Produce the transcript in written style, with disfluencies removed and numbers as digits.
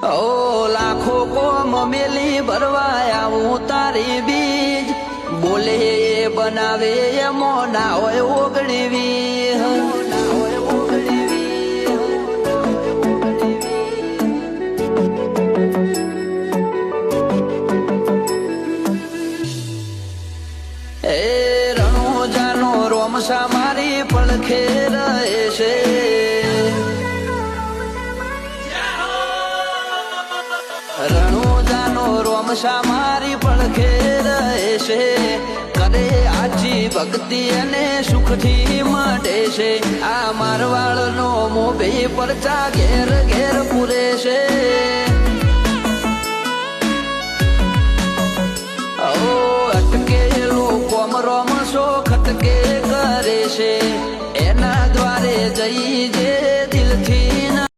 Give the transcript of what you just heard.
ઓ લાખો કોમ મેલી ભરવા આવું તારી બીજ બોલે એ બનાવે એમો ના હોય ઓગળવી એ રણોજાનો રોમસા મારી પડખે રહે છે રણોજાનો રોમસા મારી પડખે રહે છે કરે આજી ભક્તિ અને સુખથી મળે છે આ મારવાડનો મોભી પરચા ઘેર ઘેર પૂરે છે